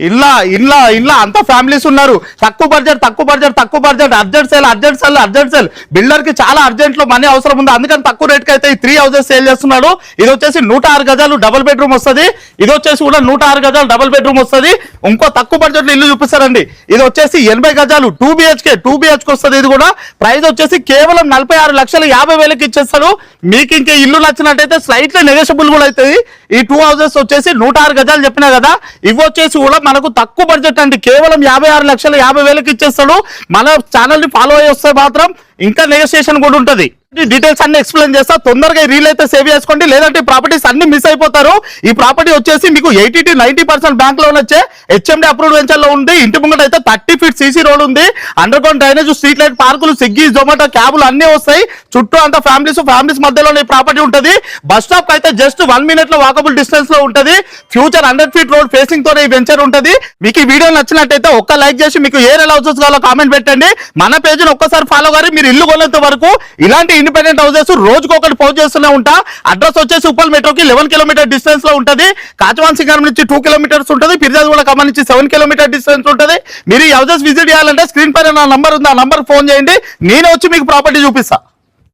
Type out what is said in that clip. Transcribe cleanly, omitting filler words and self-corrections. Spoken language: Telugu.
ఇలా అంత ఫ్యామిలీస్ ఉన్నారు. తక్కువ బడ్జెట్ అర్జెంట్ సేల్ బిల్డర్ కి చాలా అర్జెంట్ లో మనీ అవసరం ఉంది, అందుకని తక్కువ రేట్ కి అయితే ఈ 3 houses సేల్ చేస్తున్నాడు. ఇది వచ్చేసి 106 గజాలు డబుల్ బెడ్రూమ్ వస్తుంది. ఇది వచ్చేసి కూడా 106 గజాలు డబుల్ బెడ్రూమ్ వస్తుంది. ఇంకో తక్కువ బడ్జెట్ లో ఇల్లు చూపిస్తారండి. ఇది వచ్చేసి 80 గజాలు 2 BHK వస్తుంది. ఇది కూడా ప్రైస్ వచ్చేసి కేవలం 46,50,000కి ఇచ్చేస్తాడు. మీకు ఇంకే ఇల్లు నచ్చినట్టయితే స్లైట్లీ నెగోషియబుల్ కూడా అవుతుంది. ఈ 2 houses వచ్చేసి 106 గజాలు చెప్పినా కదా, ఇవి వచ్చేసి కూడా మనకు తక్కువ బడ్జెట్ అండి, కేవలం 56,50,000కి ఇచ్చేస్తాడు. మన ఛానల్ ని ఫాలో అయ్యి వస్తే మాత్రం ఇంకా నెగోషియేషన్ కూడా ఉంటుంది. డీటెయిల్స్ అన్ని ఎక్స్ప్లెయిన్ చేస్తా, తొందరగా రీల్ అయితే సేవ్ చేసుకోండి, లేదంటే ప్రాపర్టీస్ అన్ని మిస్ అయిపోతారు. ఈ ప్రాపర్టీ వచ్చేసి మీకు 80 to 90% బ్యాంక్ లోన్ వచ్చే HMD అప్రూవ్డ్ వెంచర్ లో ఉంది. ఇంటి ముంగట అయితే 30 feet CC రోడ్ ఉంది. Under ground drainage, street light, పార్కులు, స్విగ్గీ, జొమాటో, క్యాబులు అన్ని వస్తాయి. చుట్టూ అంతా ఫ్యామిలీస్ మధ్యలో ఈ ప్రాపర్టీ ఉంటుంది. బస్ స్టాప్ అయితే జస్ట్ 1 minute లో వాకబుల్ డిస్టెన్స్ లో ఉంటుంది. ఫ్యూచర్ 100 feet రోడ్ ఫేసింగ్ తో ఈ వెంచర్ ఉంటుంది. మీకు ఈ వీడియో నచ్చినట్టయితే ఒక్క లైక్ చేసి మీకు ఏ హౌసెస్ కావాలో కామెంట్ పెట్టండి. మన పేజ్ ని ఒక్కసారి ఫాలో గారి మీరు ఇల్లు కొనేంత వరకు ఇలాంటి ఇండిపెండెంట్ హౌసెస్ రోజుకు ఒకటి పోస్ట్ చేస్తూనే ఉంటా. అడ్రస్ వచ్చేసి ఉప్పల్ మెట్రోకి 11 kilometer డిస్టెన్స్ లో ఉంటుంది. కాచవాన్ సింగర్ నుంచి 2 kilometers ఉంటుంది. ఫిర్జాద్గూడ ఖమ్మం నుంచి 7 kilometer డిస్టెన్స్ ఉంటుంది. మీరు ఈ హౌసెస్ విజిట్ చేయాలంటే స్క్రీన్ పైన నా నంబర్ ఉంది, ఆ నంబర్ ఫోన్ చేయండి, నేనే వచ్చి మీకు ప్రాపర్టీ చూపిస్తా.